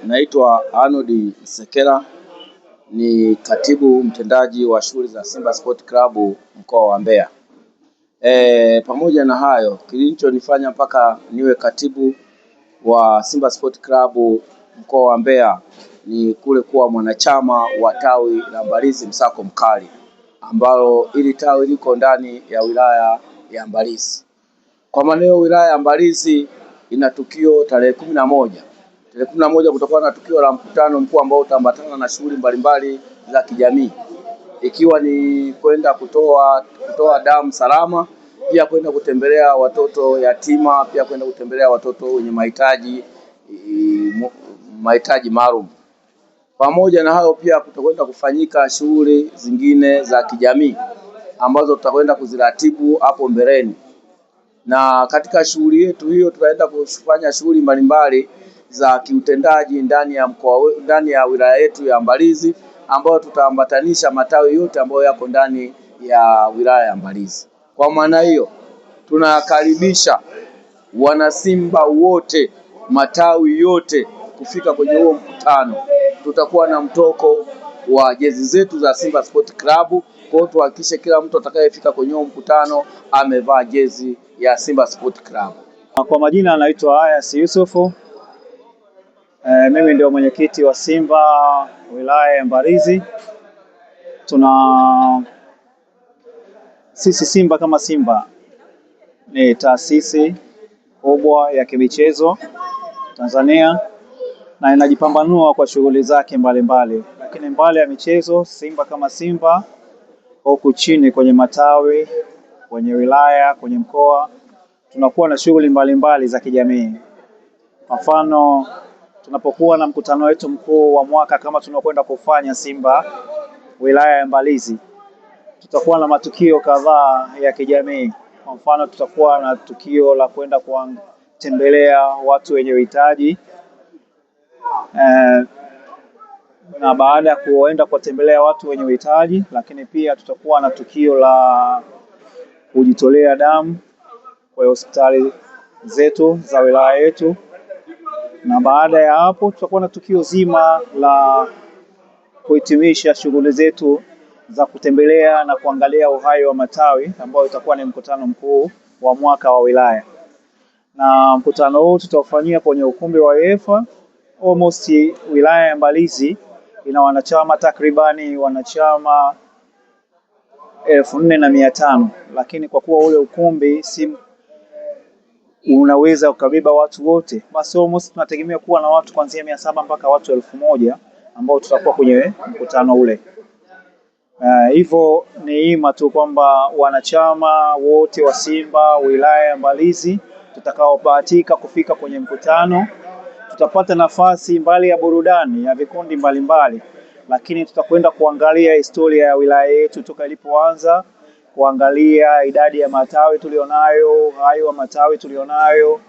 Naitwa Arnold Sekela, ni katibu mtendaji wa shughuli za Simba Sport Club mkoa wa Mbeya. Pamoja na hayo, kilichonifanya mpaka niwe katibu wa Simba Sport Club mkoa wa Mbeya ni kule kuwa mwanachama wa tawi la Mbalizi Msako Mkali, ambalo ili tawi liko ndani ya wilaya ya Mbalizi. Kwa maana wilaya ya Mbalizi ina tukio tarehe 11. Tarehe 11 kutakuwa na tukio la mkutano mkuu ambao utaambatana na shughuli mbalimbali za kijamii, ikiwa ni kwenda kutoa damu salama, pia kwenda kutembelea watoto yatima, pia kwenda kutembelea watoto wenye mahitaji maalum. Pamoja na hayo, pia kutakwenda kufanyika shughuli zingine za kijamii ambazo tutakwenda kuziratibu hapo mbeleni. Na katika shughuli yetu hiyo tutaenda kufanya shughuli mbalimbali za kiutendaji ndani ya wilaya yetu ya Mbalizi, ambayo tutaambatanisha matawi yote ambayo yako ndani ya wilaya ya Mbalizi. Kwa maana hiyo, tunakaribisha wanasimba wote, matawi yote kufika kwenye huo mkutano. Tutakuwa na mtoko wa jezi zetu za Simba Sport Club. Kwa hiyo tuhakikishe kila mtu atakayefika kwenye huo mkutano amevaa jezi ya Simba Sport Club. Kwa majina anaitwa Ayas Yusufu. Mimi ndio mwenyekiti wa Simba wilaya ya Mbalizi. Sisi Simba kama Simba ni taasisi kubwa ya kimichezo Tanzania na inajipambanua kwa shughuli zake mbalimbali. Lakini mbali ya michezo, Simba kama Simba huku chini kwenye matawi, kwenye wilaya, kwenye mkoa tunakuwa na shughuli mbalimbali za kijamii. Kwa mfano, tunapokuwa na mkutano wetu mkuu wa mwaka kama tunakwenda kufanya Simba wilaya ya Mbalizi, tutakuwa na matukio kadhaa ya kijamii. Kwa mfano, tutakuwa na tukio la kwenda kutembelea watu wenye uhitaji. Na baada ya kuenda kuwatembelea watu wenye uhitaji, lakini pia tutakuwa na tukio la kujitolea damu kwa hospitali zetu za wilaya yetu. Na baada ya hapo tutakuwa na tukio zima la kuhitimisha shughuli zetu za kutembelea na kuangalia uhai wa matawi, ambao itakuwa ni mkutano mkuu wa mwaka wa wilaya. Na mkutano huu tutaufanyia kwenye ukumbi wa UEFA. Almost wilaya ya Mbalizi ina wanachama takribani wanachama 4,500, lakini kwa kuwa ule ukumbi si unaweza ukabeba watu wote, basi almost tunategemea kuwa na watu kuanzia 700 mpaka watu 1,000 ambao tutakuwa kwenye mkutano ule. Hivyo ni ima tu kwamba wanachama wote wa Simba wilaya ya Mbalizi tutakaobahatika kufika kwenye mkutano tutapata nafasi mbali ya burudani ya vikundi mbalimbali, lakini tutakwenda kuangalia historia ya wilaya yetu toka ilipoanza, kuangalia idadi ya matawi tulionayo, uhai wa matawi tulionayo,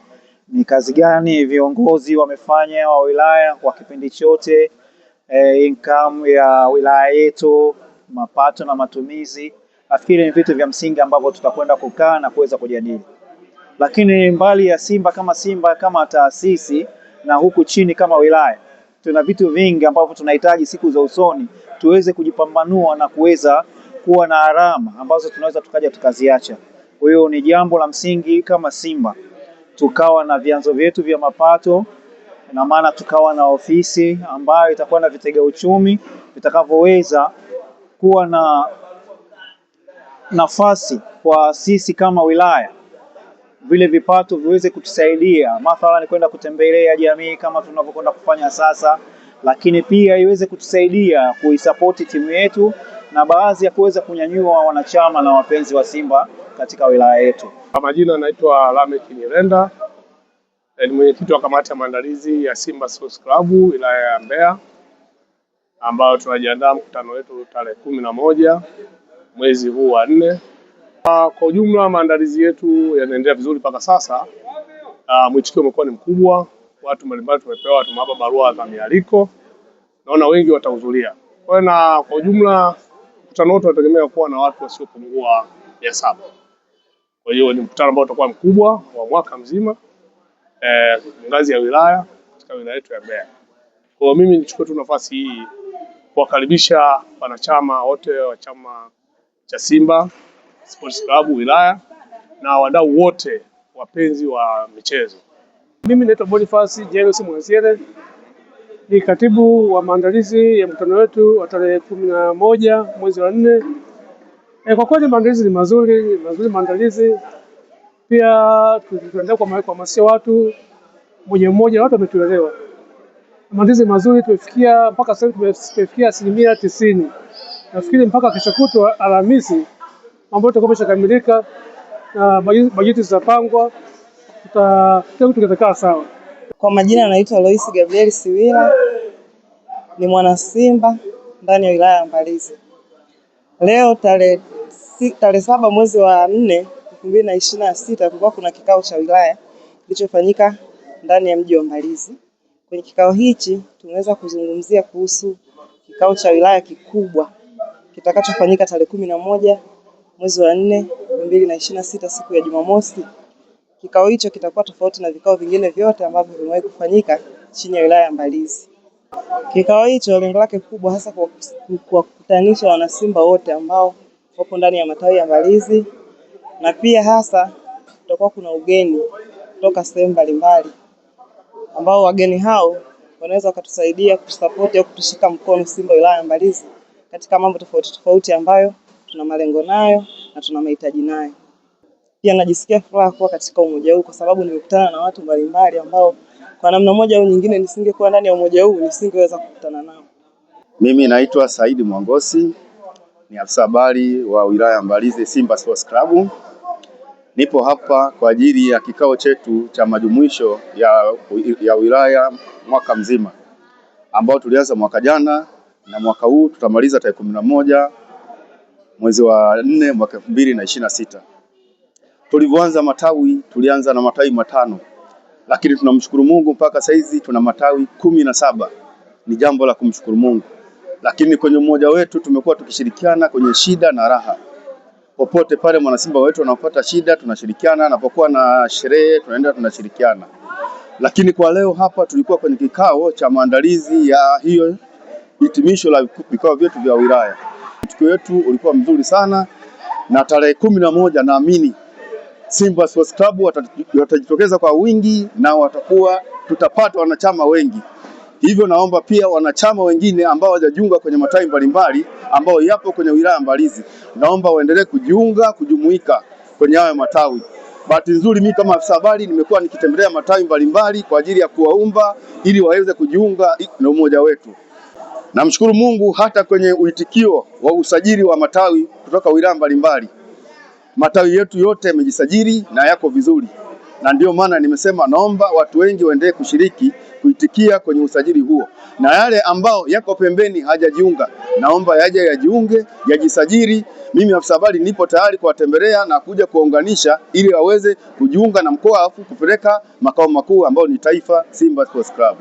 ni kazi gani viongozi wamefanya wa wilaya kwa kipindi chote, income ya wilaya yetu, mapato na matumizi. Nafikiri ni vitu vya msingi ambavyo tutakwenda kukaa na kuweza kujadili. Lakini mbali ya Simba kama taasisi na huku chini kama wilaya, tuna vitu vingi ambavyo tunahitaji siku za usoni tuweze kujipambanua na kuweza kuwa na alama ambazo tunaweza tukaja tukaziacha. Kwa hiyo ni jambo la msingi kama Simba tukawa na vyanzo vyetu vya mapato, na maana tukawa na ofisi ambayo itakuwa na vitega uchumi vitakavyoweza kuwa na nafasi kwa sisi kama wilaya, vile vipato viweze kutusaidia mathalan kwenda kutembelea jamii kama tunavyokwenda kufanya sasa, lakini pia iweze kutusaidia kuisupport timu yetu na baadhi ya kuweza kunyanyua wanachama na wapenzi wa Simba katika wilaya yetu. Kwa majina naitwa Lameck Nyirenda, ni mwenyekiti wa kamati ya maandalizi ya Simba Sports Club wilaya ya Mbeya, ambao tunajiandaa mkutano wetu tarehe 11 mwezi huu wa 4. Kwa ujumla maandalizi yetu yanaendelea vizuri mpaka sasa. Mwitikio umekuwa ni mkubwa, watu mbalimbali tumepea barua za mialiko, naona wengi watahudhuria. Kwa ujumla mkutano wetu tunategemea kuwa na watu wasiopungua 700. Kwa hiyo ni mkutano ambao utakuwa mkubwa wa mwaka mzima ngazi ya wilaya katika wilaya yetu ya Mbeya. Kwa mimi nichukue tu nafasi hii kuwakaribisha wanachama wote wa chama cha Simba Sports Club wilaya na wadau wote wapenzi wa michezo. Mimi naitwa Boniface James Mwasiere, ni katibu wa maandalizi ya mkutano wetu wa tarehe 11 mwezi wa 4. Kwa kweli maandalizi ni mazuri maandalizi. Pia tunaendelea kuhamasisha watu mmoja watu wametuelewa. Maandalizi mazuri tumefikia mpaka sasa tumefikia 90%. Nafikiri mpaka kesho kutwa Alhamisi mambo yote yameshakamilika na bajeti zitapangwa, tutakaa sawa. Kwa majina naitwa Lois Gabriel Siwila, ni mwana Simba ndani ya wilaya ya Mbalizi. Leo tarehe 7 mwezi wa 4 2026 kulikuwa kuna kikao cha wilaya kilichofanyika ndani ya mji wa Mbalizi. Kwenye kikao hichi tumeweza kuzungumzia kuhusu kikao cha wilaya kikubwa kitakachofanyika tarehe 11 mwezi wa 4 2026 siku ya Jumamosi. Kikao hicho kitakuwa tofauti na vikao vingine vyote ambavyo vimewahi kufanyika chini ya wilaya ya Mbalizi. Kikao hicho lengo lake kubwa hasa kuwakutanisha wanasimba wote ambao wapo ndani ya matawi ya Mbalizi, na pia hasa tutakuwa kuna ugeni kutoka sehemu mbalimbali ambao wageni hao wanaweza wakatusaidia kusupport au kutushika mkono Simba wilaya ya Mbalizi katika mambo tofauti ambayo tuna malengo nayo na tuna mahitaji nayo. Pia najisikia furaha kuwa katika umoja huu kwa sababu nimekutana na watu mbalimbali ambao kwa namna moja au nyingine nisingekuwa ndani ya umoja huu nisingeweza kukutana nao. Mimi naitwa Saidi Mwangosi, ni afisa habari wa wilaya ya Mbalizi Simba Sports Club. Nipo hapa kwa ajili ya kikao chetu cha majumuisho ya wilaya mwaka mzima ambao tulianza mwaka jana na mwaka huu tutamaliza tarehe 11 mwezi wa 4 mwaka 2026. Tulivyoanza matawi tulianza na matawi 5, lakini tunamshukuru Mungu mpaka saizi tuna matawi 17. Ni jambo la kumshukuru Mungu. Lakini kwenye mmoja wetu tumekuwa tukishirikiana kwenye shida na raha. Popote pale mwanasimba wetu wanapata shida tunashirikiana, anapokuwa na sherehe tunaenda tunashirikiana. Lakini kwa leo hapa tulikuwa kwenye kikao cha maandalizi ya hiyo hitimisho la vikao vyetu vya wilaya. Tukio wetu ulikuwa mzuri sana na tarehe 11 naamini Simba Sports Club watajitokeza kwa wingi na tutapata wanachama wengi. Hivyo naomba pia wanachama wengine ambao hawajajiunga kwenye matawi mbalimbali ambao yapo kwenye wilaya Mbalizi, naomba waendelee kujumuika kwenye hayo matawi. Bahati nzuri mimi kama afisa habari nimekuwa nikitembelea matawi mbalimbali kwa ajili ya kuwaomba ili waweze kujiunga na umoja wetu. Namshukuru Mungu hata kwenye uitikio wa usajili wa matawi kutoka wilaya mbalimbali. Matawi yetu yote yamejisajili na yako vizuri. Na ndio maana nimesema naomba watu wengi waendelee kushiriki kuitikia kwenye usajili huo. Na yale ambao yako pembeni hajajiunga, naomba yajiunge, yajisajili. Mimi afisa habari nipo tayari kuwatembelea na kuja kuunganisha ili waweze kujiunga na mkoa afu kupeleka makao makuu ambao ni Taifa Simba Sports Club.